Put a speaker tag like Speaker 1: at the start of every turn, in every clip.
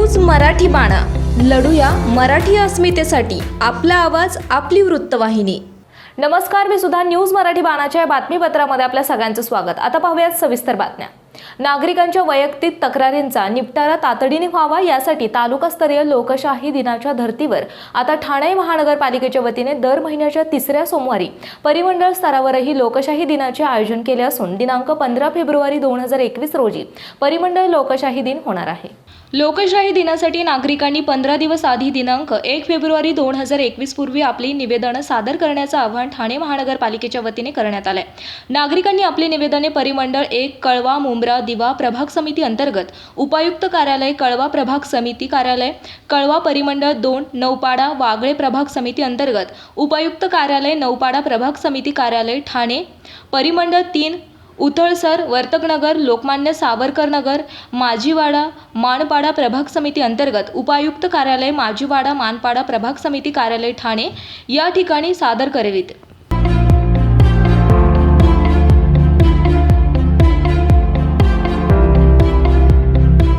Speaker 1: News Marathi बाणा, लढूया मराठी अस्मितेसाठी. आपला आवाज, आपली वृत्तवाहिनी. नमस्कार, मी सुद्धा न्यूज मराठी बाणाच्या बातमीपत्रामध्ये आपल्या सगळ्यांचं स्वागत. आता पाहूयात सविस्तर बातम्या. नागरिकांच्या वैयक्तिक तक्रारींचा निपटारा तातडीने व्हावा यासाठी तालुकास्तरीय लोकशाही दिनाच्या धर्तीवर आता ठाणे महानगरपालिकेच्या वतीने दर महिन्याच्या तिसऱ्या सोमवारी परिमंडळ स्तरावरही लोकशाही दिनाचे आयोजन केले असून दिनांक 15 फेब्रुवारी 2021 रोजी परिमंडळ लोकशाही दिन होणार आहे. लोकशाही दिनासाठी नागरिकांनी 15 दिवस आधी दिनांक 1 फेब्रुवारी 2021 पूर्वी आपली निवेदनं सादर करण्याचं आवाहन ठाणे महानगरपालिकेच्या वतीने करण्यात आलंय. नागरिकांनी आपली निवेदने परिमंडळ 1 कळवा मुंब्रा दिवा प्रभाग समिती अंतर्गत उपायुक्त कार्यालय कळवा प्रभाग समिती कार्यालय कळवा परिमंडळ 2 नौपाडा वागळे प्रभाग समिती अंतर्गत उपायुक्त कार्यालय नौपाडा प्रभाग समिती कार्यालय ठाणे परिमंडळ 3 उथळसर वर्तकनगर लोकमान्य सावरकर नगर माजीवाडा मानपाडा प्रभाग समिती अंतर्गत उपायुक्त कार्यालय माजीवाडा मानपाडा प्रभाग समिती कार्यालय ठाणे या ठिकाणी सादर करावीत.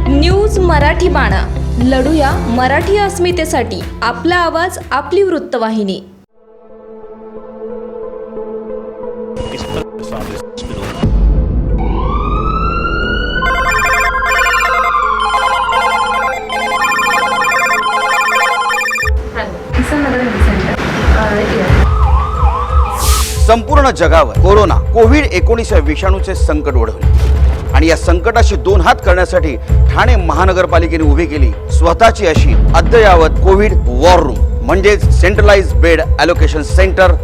Speaker 1: न्यूज मराठी बाणा, लढूया मराठी अस्मितेसाठी. आपला आवाज, आपली वृत्तवाहिनी.
Speaker 2: संपूर्ण जगावर कोरोना कोविड-19 विषाणूचे संकट ओढवले आणि या संकटाशी दोन हात करण्यासाठी ठाणे महानगरपालिकेने उभी केली स्वतःची अशी अद्ययावत कोविड वॉर रूम म्हणजेच सेंट्रलाइज बेड ॲलोकेशन सेंटर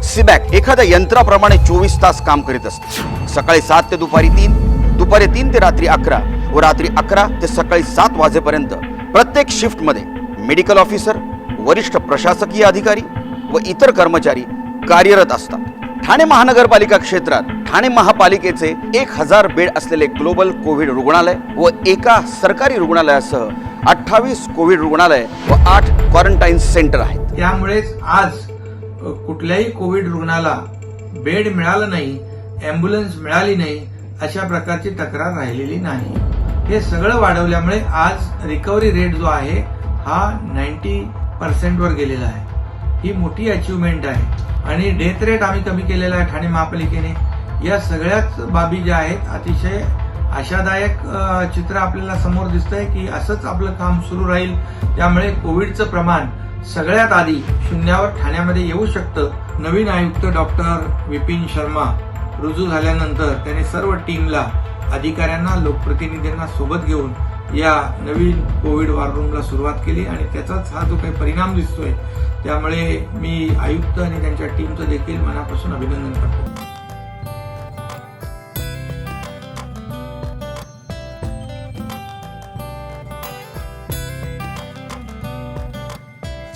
Speaker 2: सिबॅक एखाद्या यंत्राप्रमाणे 24 तास काम करीत असते. सकाळी 7 ते दुपारी 3, दुपारी 3 ते रात्री 11 व रात्री 11 ते सकाळी 7 वाजेपर्यंत प्रत्येक शिफ्टमध्ये मेडिकल ऑफिसर, वरिष्ठ प्रशासकीय अधिकारी व इतर कर्मचारी कार्यरत असतात. ठाणे महानगरपालिका क्षेत्रात ठाणे महापालिकेचे 1000 बेड असलेले ग्लोबल कोविड रुग्णालय व एका सरकारी रुग्णालयासह 28 कोविड रुग्णालय व 8 क्वारंटाईन सेंटर आहेत.
Speaker 3: त्यामुळेच आज कुठल्याही कोविड रुग्णाला बेड मिळालं नाही, अँब्युलन्स मिळाली नाही, अशा प्रकारची तक्रार राहिलेली नाही. हे सगळं वाढवल्यामुळे आज रिकव्हरी रेट जो आहे हा 90% वर गेलेला आहे. ही मोठी अचिव्हमेंट आहे आणि डेथ रेट आम्ही कमी केलेला आहे ठाणे महापालिकेने. या सगळ्याच बाबी ज्या आहेत अतिशय आशादायक चित्र आपल्याला समोर दिसतंय की असंच आपलं काम सुरू राहील. त्यामुळे कोविडचं प्रमाण सगळ्यात आधी शून्यावर ठाण्यामध्ये येऊ शकतं. नवीन आयुक्त डॉक्टर विपिन शर्मा रुजू झाल्यानंतर त्याने सर्व टीमला, अधिकाऱ्यांना, लोकप्रतिनिधींना सोबत घेऊन या नवीन कोविड वॉर रूमला सुरुवात केली आणि त्याचाच हा जो काही परिणाम दिसतोय. त्यामुळे मी आयुक्त आणि त्यांच्या टीमचं देखील मनापासून अभिनंदन करतो.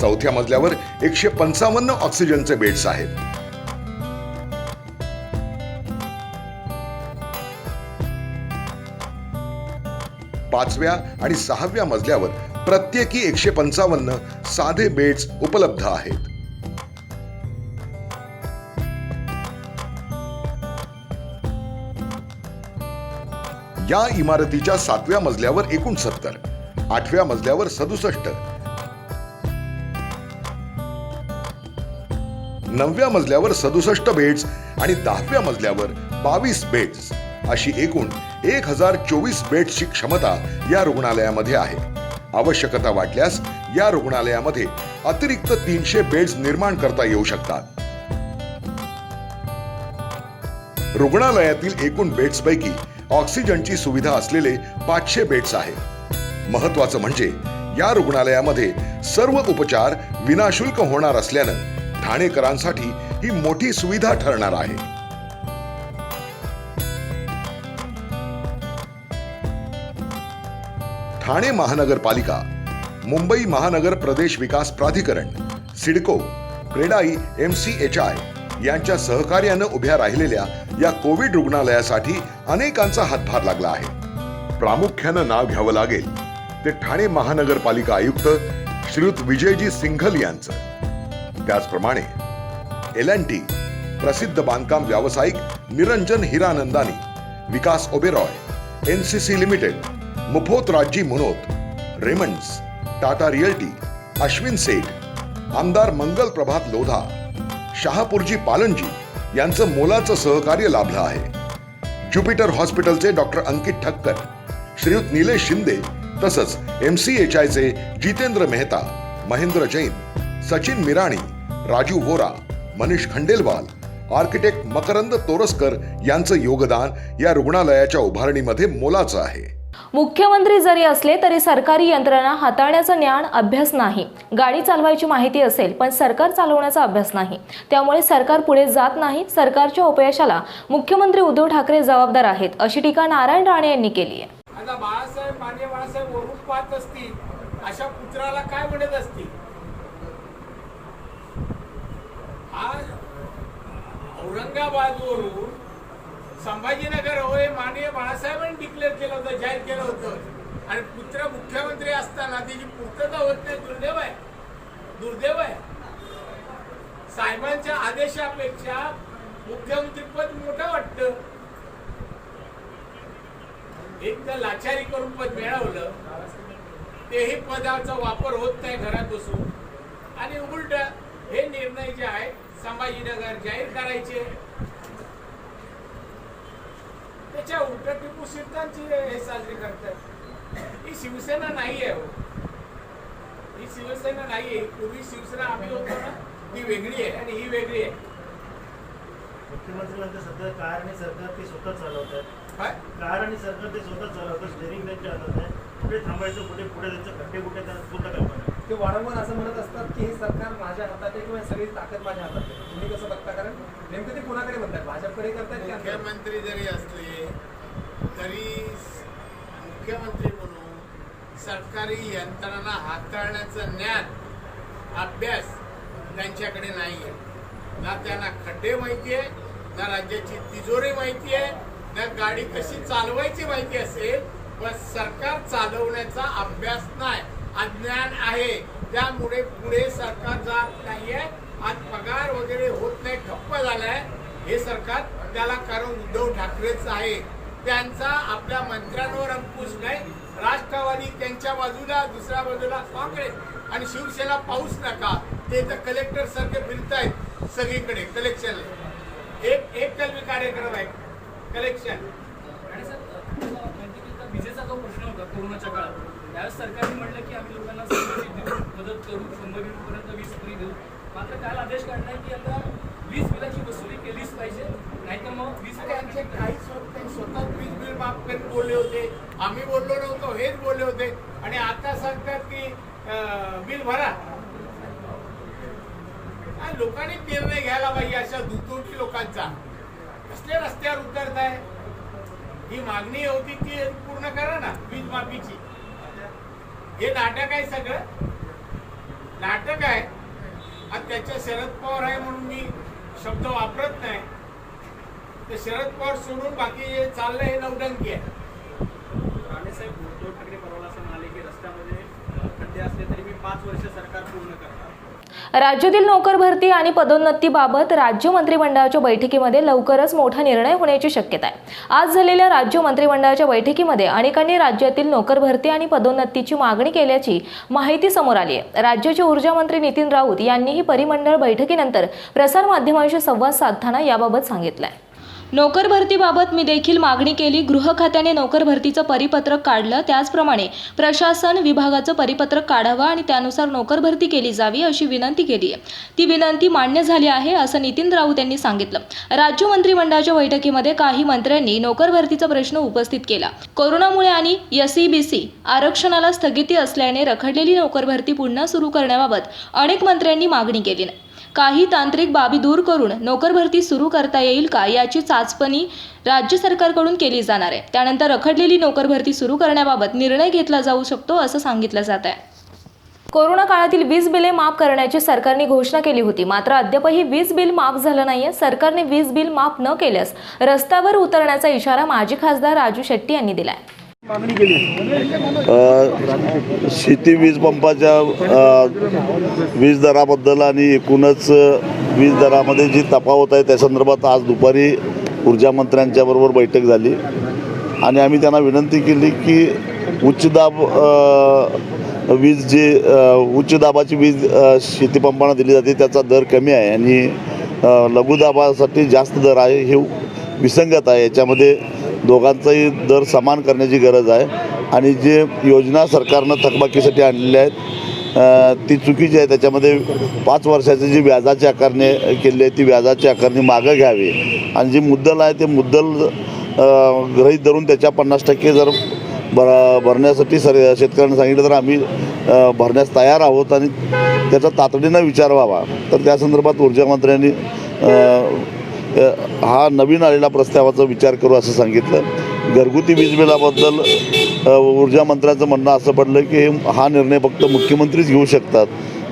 Speaker 4: चौथ्या मजल्यावर 155 ऑक्सिजनचे बेड्स आहेत. पाचव्या आणि 6व्या मजल्यावर प्रत्येकी 155 साधे बेड्स उपलब्ध आहेत. या इमारतीच्या 7व्या मजल्यावर एकूण 70, 8व्या मजल्यावर 67, 9व्या मजल्यावर 67 बेड्स आणि 10व्या मजल्यावर 22 बेड्स अशी एकूण 1024 बेड्सची क्षमता या रुग्णालयामध्ये आहे. आवश्यकता वाटल्यास या रुग्णालयामध्ये अतिरिक्त 300 बेड्स निर्माण करता येऊ शकतात. रुग्णालयातील एकूण बेड्सपैकी ऑक्सिजनची सुविधा असलेले 500 बेड्स आहेत. महत्वाचं म्हणजे या रुग्णालयामध्ये सर्व उपचार विनाशुल्क होणार असल्यानं ठाणेकरांसाठी ही मोठी सुविधा ठरणार आहे. ठाणे महानगरपालिका, मुंबई महानगर प्रदेश विकास प्राधिकरण, सिडको, क्रेडाई, MCHI यांच्या सहकार्यानं उभ्या राहिलेल्या या कोविड रुग्णालयासाठी अनेकांचा हातभार लागला आहे. प्रामुख्यानं नाव घ्यावं लागेल ते ठाणे महानगरपालिका आयुक्त श्रीयुत विजयजी सिंघल यांचं. त्याचप्रमाणे L&T, प्रसिद्ध बांधकाम व्यावसायिक निरंजन हिरानंदानी, विकास ओबेरॉय, NCC लिमिटेड, मुफोत राजी मुनोत, रेमंड्स, टाटा रिअल्टी, अश्विन सेठ, आमदार मंगल प्रभात लोधा, शहापूरजी पालनजी यांचं मोलाचं सहकार्य लाभलं आहे। ज्युपिटर हॉस्पिटलचे डॉक्टर अंकित ठक्कर, श्रीयुत निलेश शिंदे तसंच MCHIचे जितेंद्र मेहता, महेंद्र जैन, सचिन मिराणी, राजू वोरा, मनीष खंडेलवाल, आर्किटेक्ट मकरंद तोरसकर यांचं योगदान या रुग्णालयाच्या उभारणीमध्ये मोलाचं आहे।
Speaker 1: मुख्यमंत्री जरी असले तरी सरकारी यंत्रणा हाताळण्याचा ज्ञान अभ्यास नाही। गाडी चालवायची माहिती असेल पण सरकार चालवण्याचा अभ्यास नाही, त्यामुळे सरकार पुढे जात नाही। सरकारच्या अपयशाला मुख्यमंत्री उद्धव ठाकरे जबाबदार आहेत, अशी टीका नारायण राणे यांनी केली आहे।
Speaker 5: आता बाळासाहेब वरून पाहत असतील, अशा पुत्राला काय म्हणत असतील? आज औरंगाबादवरून संभाजीनगर होय माननीय बाळासाहेबांनी डिक्लेअर केलं होतं, जाहीर केलं होतं, आणि पुत्र मुख्यमंत्री असताना त्याची पूर्तता होत नाही। दुर्दैव आहे। साहेबांच्या आदेशापेक्षा मुख्यमंत्रीपद मोठं वाटतं। एक तर लाचारी करून पद मिळवलं, तेही पदाचा वापर होत नाही घरात बसून, आणि उलट हे निर्णय जे आहे संभाजीनगर जाहीर करायचे, त्याच्या उलट टिपू सुलतानची हे साजरी करतात। ही शिवसेना नाही आहे, ही शिवसेना नाही आहे। पूर्वी शिवसेना आम्ही होतो ना, ती वेगळी आहे आणि ही वेगळी आहे।
Speaker 6: मुख्यमंत्री म्हणते सध्या कार आणि सरकार ते स्वतः चालवतात, कार आणि सरकार ते स्वतः चालवतात, स्टेरिंग त्यांच्या हातात आहे। कुठे थांबायचं, कुठे पुढे जायचं, खड्डे कुठे त्यांना पूर्ण कल्पना।
Speaker 7: ते वारंवार असं म्हणत असतात की हे सरकार माझ्या हातात आहे किंवा सगळी ताकद माझ्या हातात आहे। तुम्ही कसं बघता? कारण नेमकं ते कोणाकडे म्हणतात, भाजपकडे करतात की
Speaker 5: मुख्यमंत्री जरी असले तरी मुख्यमंत्री म्हणून सरकारी यंत्रणा हाताळण्याचं ज्ञान अभ्यास त्यांच्याकडे नाही आहे। ना त्यांना खड्डे माहिती आहे, ना राज्याची तिजोरी माहिती आहे, ना गाडी कशी चालवायची माहिती असेल, पण सरकार चालवण्याचा अभ्यास नाही, अज्ञान आहे। त्यामुळे पुढे सरकार जात नाहीये। आज पगार वगैरे होत नाही, ठप्प झालाय हे सरकार, त्याला कारण उद्धव ठाकरेच आहे। त्यांचा आपल्या मंत्र्यांवर अंकुश नाही। राष्ट्रवादी त्यांच्या बाजूला, दुसऱ्या बाजूला काँग्रेस आणि शिवसेना पाऊस नका, ते तर कलेक्टर सारखे फिरतायत सगळीकडे कलेक्शन। एक कलमी कार्यक्रम आहे कलेक्शन।
Speaker 8: विजेचा जो प्रश्न होता कोरोनाच्या काळात, त्यावेळेस सरकारने म्हटलं की आम्ही लोकांना मदत करू, 100 युनिटपर्यंत वीज फ्री देऊ। मात्र काल आदेश काढलाय की आता वीज बिलाची वसुली केलीच पाहिजे, नाहीतर मग वीज
Speaker 5: त्यांचे काहीच होत नाही। स्वतः वीज बिल माफ करून बोलले होते, आम्ही बोललो नव्हतो, हेच बोलले होते, आणि आता सांगतात की बिल भरा। लोकांनी निर्णय घ्यायला पाहिजे अशा दुतोटी लोकांचा। कसले रस्त्यावर उतरताय? ही मागणी होती ती पूर्ण करा ना, वीज माफीची। हे नाटक आहे, सगळं नाटक आहे। आणि त्याच्या शरद पवार आहे म्हणून मी शब्द वापरत नाही, ते शरद पवार सोडून बाकी जे चाललंय हे नवटंकी आहे।
Speaker 8: राणेसाहेब उद्धव ठाकरे परवाला असं म्हणाले की रस्त्यामध्ये खड्डे असले तरी मी 5 वर्ष सरकार पूर्ण करणार।
Speaker 1: राज्यातील नोकर भरती आणि पदोन्नतीबाबत राज्य मंत्रिमंडळाच्या बैठकीमध्ये लवकरच मोठा निर्णय होण्याची शक्यता आहे। आज झालेल्या राज्य मंत्रिमंडळाच्या बैठकीमध्ये अनेकांनी राज्यातील नोकर भरती आणि पदोन्नतीची मागणी केल्याची माहिती समोर आली आहे। राज्याचे ऊर्जा मंत्री नितीन राऊत यांनीही परिमंडळ बैठकीनंतर प्रसारमाध्यमांशी संवाद साधताना याबाबत सांगितलं आहे। नोकर भरतीबाबत मी देखील मागणी केली। गृह खात्याने नोकर भरतीचं परिपत्रक काढलं, त्याचप्रमाणे प्रशासन विभागाचं परिपत्रक काढावं आणि त्यानुसार नोकर भरती केली जावी अशी विनंती केली आहे। ती विनंती मान्य झाली आहे असं नितीन राऊत यांनी सांगितलं। राज्य मंत्रिमंडळाच्या बैठकीमध्ये काही मंत्र्यांनी नोकर भरतीचा प्रश्न उपस्थित केला। कोरोनामुळे आणि SEBC आरक्षणाला स्थगिती असल्याने रखडलेली नोकर भरती पुन्हा सुरू करण्याबाबत अनेक मंत्र्यांनी मागणी केली नाही। काही तांत्रिक बाबी दूर करून नोकर भरती सुरू करता येईल का याची चाचपणी राज्य सरकारकडून केली जाणार आहे। त्यानंतर रखडलेली नोकर भरती सुरू करण्याबाबत निर्णय घेतला जाऊ शकतो असं सांगितलं जात आहे। कोरोना काळातील वीज बिले माफ करण्याची सरकारने घोषणा केली होती, मात्र अद्यापही वीज बिल माफ झालं नाहीये। सरकारने वीज बिल माफ न केल्यास रस्त्यावर उतरण्याचा इशारा माजी खासदार राजू शेट्टी यांनी दिलाय।
Speaker 9: शेती वीज पंपाच्या वीज दराबद्दल आणि एकूणच वीज दरामध्ये जी तफावत आहे त्या संदर्भात आज दुपारी ऊर्जा मंत्र्यांच्या बरोबर बैठक झाली आणि आम्ही त्यांना विनंती केली की उच्च दाब वीज जी उच्च दाबाची वीज शेतीपंपांना दिली जाते त्याचा दर कमी आहे आणि लघुदाबासाठी जास्त दर आहे. हे विसंगत आहे. याच्यामध्ये दोघांचाही दर समान करण्याची गरज आहे आणि जे योजना सरकारनं थकबाकीसाठी आणलेल्या आहेत ती चुकीची आहे. त्याच्यामध्ये 5 वर्षाची जी व्याजाची आकारणी केली आहे ती व्याजाची आकारणी मागं घ्यावी आणि जी मुद्दल आहे ते मुद्दल गृहीत धरून त्याच्या 50% जर भरण्यासाठी शेतकऱ्यांना सांगितलं तर आम्ही भरण्यास तयार आहोत आणि त्याचा तातडीनं विचार व्हावा. तर त्या संदर्भात ऊर्जामंत्र्यांनी हा नवीन आलेला प्रस्तावाचा विचार करू असं सांगितलं. घरगुती वीज बिलाबद्दल ऊर्जा मंत्र्यांचं म्हणणं असं पडलं की हा निर्णय फक्त मुख्यमंत्रीच घेऊ शकतात.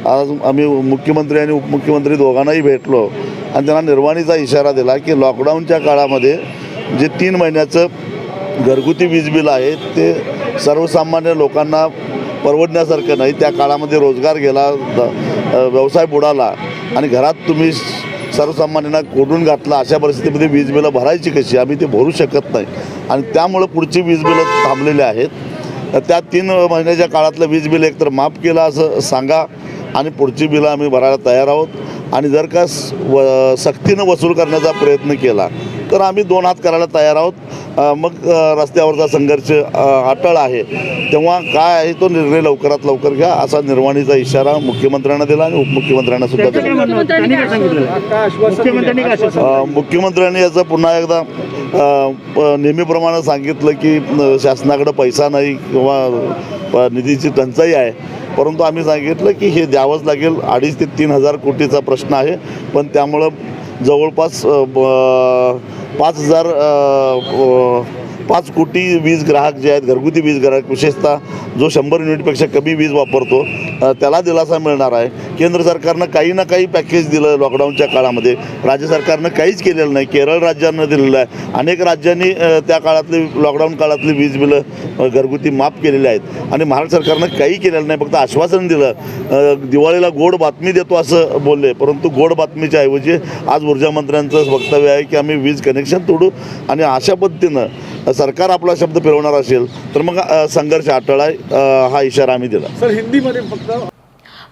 Speaker 9: आज आम्ही मुख्यमंत्री आणि उपमुख्यमंत्री दोघांनाही भेटलो आणि त्यांना निर्वाणीचा इशारा दिला की लॉकडाऊनच्या काळामध्ये जे 3 महिन्याचं घरगुती वीज बिल आहे ते सर्वसामान्य लोकांना परवडण्यासारखं नाही. त्या काळामध्ये रोजगार गेला, व्यवसाय बुडाला आणि घरात तुम्ही सर्वसामान्यांना कोंडून घातला. अशा परिस्थितीमध्ये वीज बिलं भरायची कशी? आम्ही ते भरू शकत नाही आणि त्यामुळं पुढची वीज बिलं थांबलेली आहेत. त्या 3 महिन्याच्या काळातलं वीज बिल एकतर माफ केलं असं सांगा आणि पुढची बिलं आम्ही भरायला तयार आहोत आणि जर का सक्तीनं वसूल करण्याचा प्रयत्न केला तर आम्ही 2 हात करायला तयार आहोत. मग रस्त्यावरचा संघर्ष अटळ आहे तेव्हा काय आहे तो निर्णय लवकरात लवकर घ्या असा निर्वाणीचा इशारा मुख्यमंत्र्यांना दिला आणि उपमुख्यमंत्र्यांना सुद्धा दिला. मुख्यमंत्र्यांनी याचं पुन्हा एकदा नेहमीप्रमाणे सांगितलं की शासनाकडे पैसा नाही किंवा निधीची टंचाई आहे. परंतु आम्ही सांगितलं की हे द्यावंच लागेल. 2,500 ते 3,000 कोटीचा प्रश्न आहे पण त्यामुळं जवळपास 5 कोटी वीज ग्राहक जे आहेत घरगुती वीज ग्राहक विशेषतः जो 100 युनिटपेक्षा कमी वीज वापरतो त्याला दिलासा मिळणार आहे. केंद्र सरकारनं काही ना काही पॅकेज दिलं लॉकडाऊनच्या काळामध्ये. राज्य सरकारनं काहीच केलेलं नाही. केरळ राज्यानं दिलेलं आहे. अनेक राज्यांनी त्या काळातली लॉकडाऊन काळातली वीज बिलं घरगुती माफ केलेली आहेत आणि महाराष्ट्र सरकारनं काही केलेलं नाही. फक्त आश्वासन दिलं. दिवाळीला गोड बातमी देतो असं बोलले परंतु गोड बातमीच्या ऐवजी आज ऊर्जामंत्र्यांचं वक्तव्य आहे की आम्ही वीज कनेक्शन तोडू आणि अशा पद्धतीनं सरकार आपला शब्द फिरवणार असेल तर मग संघर्ष अटळ आहे. हा इशारा आम्ही दिला.
Speaker 7: सर हिंदीमध्ये फक्त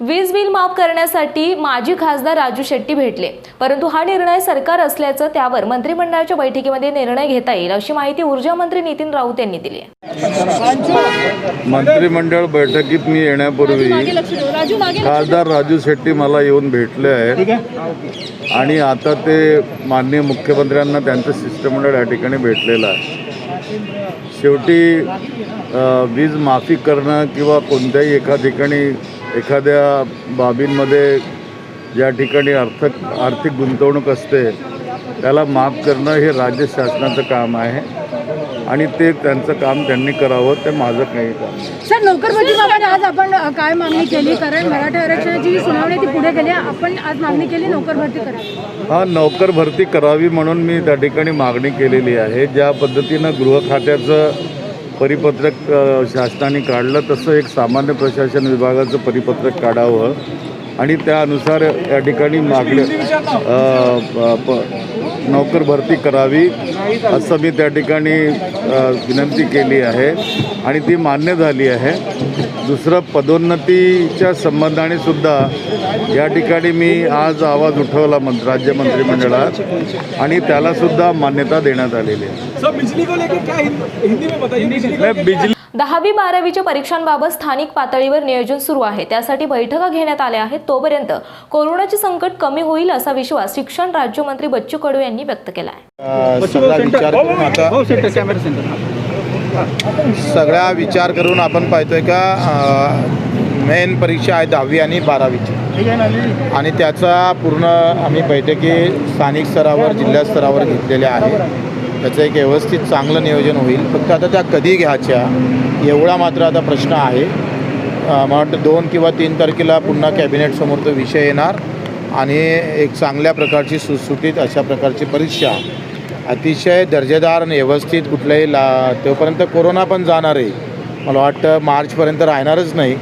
Speaker 1: वीज बिल माफ करण्यासाठी माजी खासदार राजू शेट्टी भेटले परंतु हा निर्णय सरकार असल्याचं त्यावर मंत्रिमंडळाच्या बैठकीमध्ये निर्णय घेता येईल अशी माहिती ऊर्जा मंत्री नितीन राऊत यांनी दिली आहे.
Speaker 10: मंत्रिमंडळ बैठकीत मी येण्यापूर्वी खासदार राजू शेट्टी मला येऊन भेटले आहेत आणि आता ते माननीय मुख्यमंत्र्यांना त्यांचं शिष्टमंडळ या ठिकाणी भेटलेलं आहे. शेवटी वीज माफी करणं किंवा कोणत्याही एका ठिकाणी एखाद्या बाबींमध्ये ज्या ठिकाणी आर्थिक गुंतवणूक असते त्याला माफ करणं हे राज्य शासनाचं काम आहे आणि ते त्यांचं काम त्यांनी करावं. ते माझं काही काम.
Speaker 11: सर नोकर भरतीबाबत आज आपण काय मागणी केली? कारण मराठा आरक्षणाची जी सुनावणी ती पुढे गेली. आपण आज मागणी केली नोकर भरती करावी.
Speaker 10: हा नोकर भरती करावी म्हणून मी त्या ठिकाणी मागणी केलेली आहे. ज्या पद्धतीनं गृह खात्याचं परिपत्रक शासनाने काढलं तसं एक सामान्य प्रशासन विभागाचं परिपत्रक काढावं आणि त्यानुसार या ठिकाणी नोकर भरती करावी असं मी त्या ठिकाणी विनंती केली आहे आणि ती मान्य झाली आहे. दुसरं पदोन्नतीच्या संबंधाने सुद्धा या ठिकाणी मी आज आवाज उठवला राज्य मंत्रिमंडळात आणि त्याला सुद्धा मान्यता देण्यात आलेली आहे.
Speaker 1: 10वी-12वीच्या परीक्षांबाबत स्थानिक पातळीवर नियोजन सुरू आहे. त्यासाठी बैठका घेण्यात आल्या आहेत. तोपर्यंत कोरोनाचे संकट कमी होईल असा विश्वास शिक्षण राज्यमंत्री बच्चू कडू यांनी व्यक्त केला आहे.
Speaker 12: सगळा विचार करून आपण पाहतोय का मेन परीक्षा आहे 10वी आणि 12वीची आणि त्याचा पूर्ण आम्ही बैठकी स्थानिक स्तरावर जिल्हा स्तरावर घेतलेल्या आहे. त्याचं एक व्यवस्थित चांगलं नियोजन होईल. फक्त आता त्या कधी घ्यायच्या एवढा मात्र आता प्रश्न आहे. मला वाटतं 2 किंवा 3 तारखेला पुन्हा कॅबिनेटसमोर तो विषय येणार आणि एक चांगल्या प्रकारची सुटसुटीत अशा प्रकारची परीक्षा अतिशय दर्जेदार आणि व्यवस्थित कुठल्याही तोपर्यंत कोरोना पण जाणार आहे. मला वाटतं मार्चपर्यंत राहणारच नाही.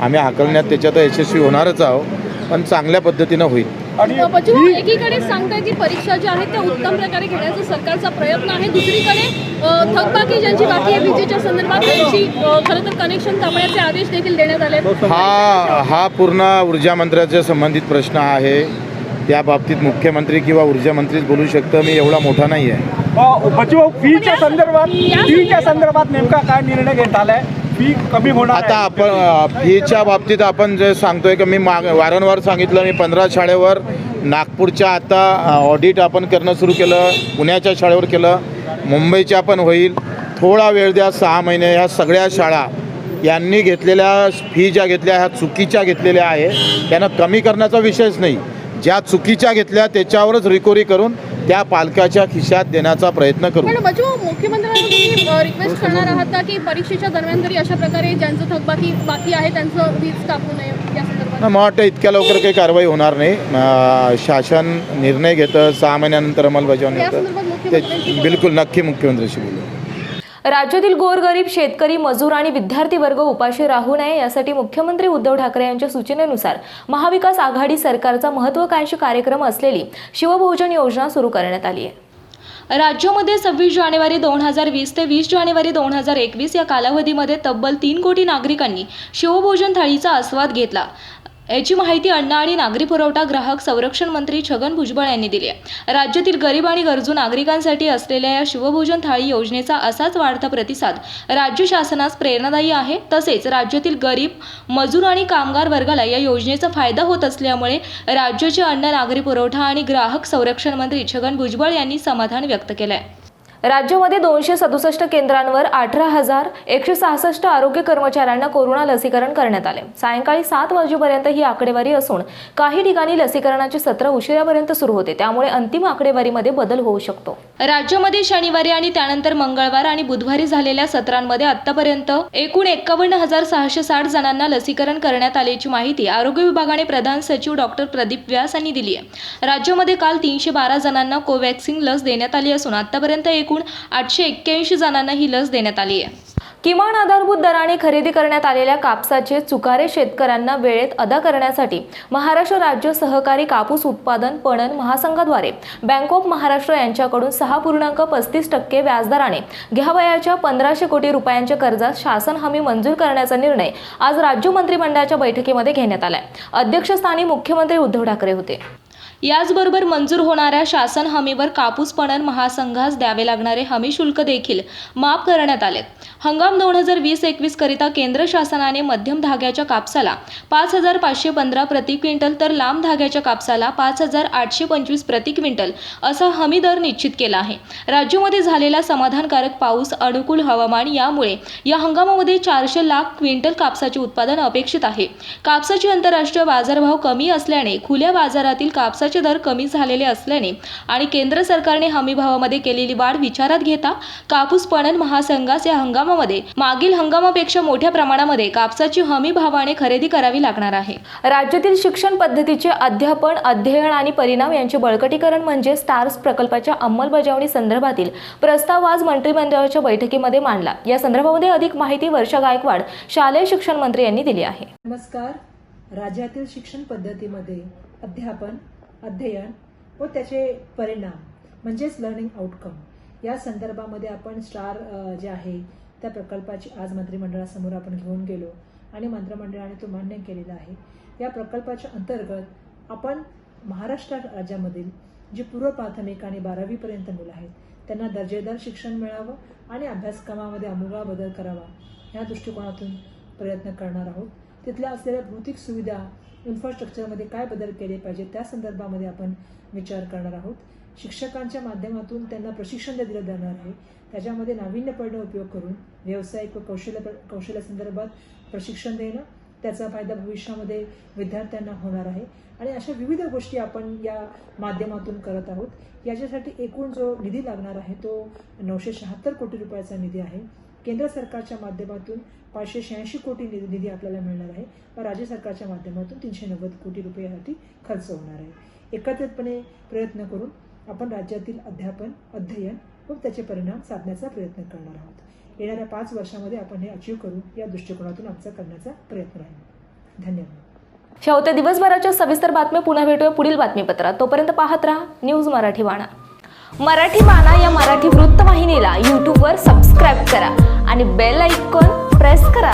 Speaker 12: आम्ही हाकलण्यात त्याच्यात यशस्वी होणारच आहोत पण चांगल्या पद्धतीनं होईल.
Speaker 11: एकीकडे सांगताय की परीक्षा ज्या आहेत त्या उत्तम प्रकारे घेण्याचा सरकारचा प्रयत्न आहे, दुसरीकडे थकबाकी ज्यांची बाकी आहे विजेच्या संदर्भात त्यांची खरं तर कनेक्शन थांबण्याचे आदेश देखील देण्यात आले.
Speaker 12: हा पूर्ण ऊर्जा मंत्र्याच्या संबंधित प्रश्न आहे. त्या बाबतीत मुख्यमंत्री किंवा ऊर्जा मंत्रीच बोलू शकतं. मी एवढा मोठा नाही आहे.
Speaker 7: फीच्या संदर्भात नेमका काय निर्णय घेण्यात आलाय? फी कमी होणार
Speaker 12: आता आपण फीच्या बाबतीत आपण जे सांगतोय की मी वारंवार सांगितलं, मी 15 शाळेवर नागपूरच्या आता ऑडिट आपण करणं सुरू केलं, पुण्याच्या शाळेवर केलं, मुंबईच्या पण होईल. थोडा वेळ द्या, 6 महिने. ह्या सगळ्या शाळा यांनी घेतलेल्या फी ज्या घेतल्या ह्या चुकीच्या घेतलेल्या आहे. त्यांना कमी करण्याचा विषयच नाही. ज्या चुकीच्या घेतल्या त्याच्यावरच रिकव्हरी करून त्या पालकाच्या खिशात देण्याचा प्रयत्न करू.
Speaker 11: मुख्यमंत्र्यांना रिक्वेस्ट करणार आहात का की परीक्षेच्या दरम्यान तरी अशा प्रकारे ज्यांचं थकबाकी बाकी आहे त्यांचं वीज कापू नये या संदर्भात?
Speaker 12: मला वाटतं इतक्या लवकर काही कारवाई होणार नाही. शासन निर्णय घेतं, 6 महिन्यानंतर अंमलबजावणी होतं. ते बिलकुल नक्की मुख्यमंत्र्यांशी बोलू.
Speaker 1: राज्यातील गोरगरीब शेतकरी, मजूर आणि विद्यार्थी वर्ग उपाशी राहू नये यासाठी मुख्यमंत्री उद्धव ठाकरे यांच्या सूचनेनुसार महाविकास आघाडी सरकारचा महत्त्वाकांक्षी कार्यक्रम असलेली शिवभोजन योजना सुरू करण्यात आली आहे. राज्यामध्ये 26 जानेवारी 2020 ते 20 जानेवारी 2021 या कालावधीमध्ये तब्बल 3 कोटी नागरिकांनी शिवभोजन थाळीचा आस्वाद घेतला. याची माहिती अन्न आणि नागरी पुरवठा ग्राहक संरक्षण मंत्री छगन भुजबळ यांनी दिली आहे. राज्यातील गरीब आणि गरजू नागरिकांसाठी असलेल्या या शिवभोजन थाळी योजनेचा असाच वाढता प्रतिसाद राज्य शासनास प्रेरणादायी आहे. तसेच राज्यातील गरीब, मजूर आणि कामगार वर्गाला या योजनेचा फायदा होत असल्यामुळे राज्याचे अन्न, नागरी पुरवठा आणि ग्राहक संरक्षण मंत्री छगन भुजबळ यांनी समाधान व्यक्त केलं आहे. राज्यामध्ये 267 केंद्रांवर 18,166 आरोग्य कर्मचाऱ्यांना कोरोना लसीकरण करण्यात आले. सायंकाळी 7 वाजेपर्यंत ही आकडेवारी असून काही ठिकाणी लसीकरणाचे सत्र उशिरापर्यंत सुरू होते, त्यामुळे अंतिम आकडेवारीमध्ये बदल होऊ शकतो. राज्यामध्ये शनिवारी आणि त्यानंतर मंगळवार आणि बुधवारी झालेल्या सत्रांमध्ये आतापर्यंत एकूण 51,660 जणांना लसीकरण करण्यात आल्याची माहिती आरोग्य विभागाने प्रधान सचिव डॉक्टर प्रदीप व्यास यांनी दिली आहे. राज्यामध्ये काल 312 जणांना कोवॅक्सिन लस देण्यात आली असून आतापर्यंत एकूण 881 जणांना ही लस देण्यात आली आहे. किमान आधारभूत दराने खरेदी करण्यात आलेल्या कापसाचे चुकारे शेतकऱ्यांना वेळेत अदा करण्यासाठी महाराष्ट्र राज्य सहकारी कापूस उत्पादन पणन महासंघाद्वारे बँक ऑफ महाराष्ट्र यांच्याकडून 6.35% व्याजदराने घ्यावयाच्या 1,500 कोटी रुपयांच्या कर्जास शासन हमी मंजूर करण्याचा निर्णय आज राज्य मंत्रिमंडळाच्या बैठकीमध्ये घेण्यात आलाय. अध्यक्षस्थानी मुख्यमंत्री उद्धव ठाकरे होते. याचबरोबर मंजूर होणाऱ्या शासन हमीवर कापूस पणन महासंघास द्यावे लागणारे हमी शुल्क देखील माफ करण्यात आले. हंगाम 2020-21 करिता केंद्र शासनाने मध्यम धाग्याच्या कापसाला 5,515 प्रति क्विंटल तर लांब धाग्याच्या कापसाला 5,825 प्रति क्विंटल असा हमी दर निश्चित केला आहे. राज्यामध्ये झालेला समाधानकारक पाऊस, अनुकूल हवामान यामुळे या हंगामामध्ये 400 लाख क्विंटल कापसाचे उत्पादन अपेक्षित आहे. कापसाचे आंतरराष्ट्रीय बाजारभाव कमी असल्याने खुल्या बाजारातील कापसाचे दर कमी झालेले असल्याने आणि केंद्र सरकारने हमी भावामध्ये केलेली वाढ विचारात घेता कापूस पणन महासंघास या हंगामामध्ये मागील हंगामापेक्षा मोठ्या प्रमाणामध्ये कापसाची हमी भावाने खरेदी करावी लागणार आहे. राज्यातील शिक्षण पद्धतीचे अध्यापन, अध्ययन आणि परिणाम यांचे बळकटीकरण म्हणजे स्टार्स प्रकल्पाच्या अंमलबजावणी संदर्भातील प्रस्ताव आज मंत्रिमंडळाच्या बैठकीमध्ये मांडला. या संदर्भामध्ये अधिक माहिती वर्षा गायकवाड, शालेय शिक्षण मंत्री यांनी दिली आहे.
Speaker 13: नमस्कार. राज्यातील शिक्षण पद्धतीमध्ये अध्यापन, अध्ययन व त्याचे परिणाम म्हणजेच लर्निंग आउटकम या संदर्भामध्ये आपण स्टार जे आहे त्या प्रकल्पाची आज मंत्रिमंडळासमोर आपण घेऊन गेलो आणि मंत्रिमंडळाने तो मान्य केलेला आहे. या प्रकल्पाच्या अंतर्गत आपण महाराष्ट्र राज्यामधील जी पूर्व प्राथमिक आणि 12वीपर्यंत मुलं आहेत त्यांना दर्जेदार शिक्षण मिळावं आणि अभ्यासक्रमामध्ये आमूलाग्र बदल करावा या दृष्टिकोनातून प्रयत्न करणार आहोत. तिथल्या असलेल्या भौतिक सुविधा, इन्फ्रास्ट्रक्चरमध्ये काय बदल केले पाहिजे त्या संदर्भामध्ये आपण विचार करणार आहोत. शिक्षकांच्या माध्यमातून त्यांना प्रशिक्षण दिलं जाणार आहे. त्याच्यामध्ये नाविन्यपूर्ण उपयोग करून व्यावसायिक व कौशल्य संदर्भात प्रशिक्षण देणं, त्याचा फायदा भविष्यामध्ये विद्यार्थ्यांना होणार आहे. आणि अशा विविध गोष्टी आपण या माध्यमातून करत आहोत. याच्यासाठी एकूण जो निधी लागणार आहे तो 976 कोटी रुपयाचा निधी आहे. केंद्र सरकारच्या माध्यमातून 586 कोटी निधी आपल्याला मिळणार आहे व राज्य सरकारच्या माध्यमातून 390 कोटी रुपयासाठी खर्च होणार आहे. एकत्रितपणे प्रयत्न करून आपण राज्यातील अध्यापन, अध्ययन व त्याचे परिणाम साधण्याचा प्रयत्न करणार आहोत. येणाऱ्या 5 वर्षामध्ये आपण हे अचीव करू या दृष्टिकोनातून आमचा करण्याचा प्रयत्न राहील. धन्यवाद.
Speaker 1: ह्या होत्या दिवसभराच्या सविस्तर बातम्या. पुन्हा भेटूया पुढील बातमीपत्रात. तोपर्यंत पाहत राहा न्यूज मराठी बाणा. मराठी बाणा या मराठी वृत्तवाहिनीला यूट्यूबवर सबस्क्राईब करा आणि बेल आयकॉन प्रेस करा.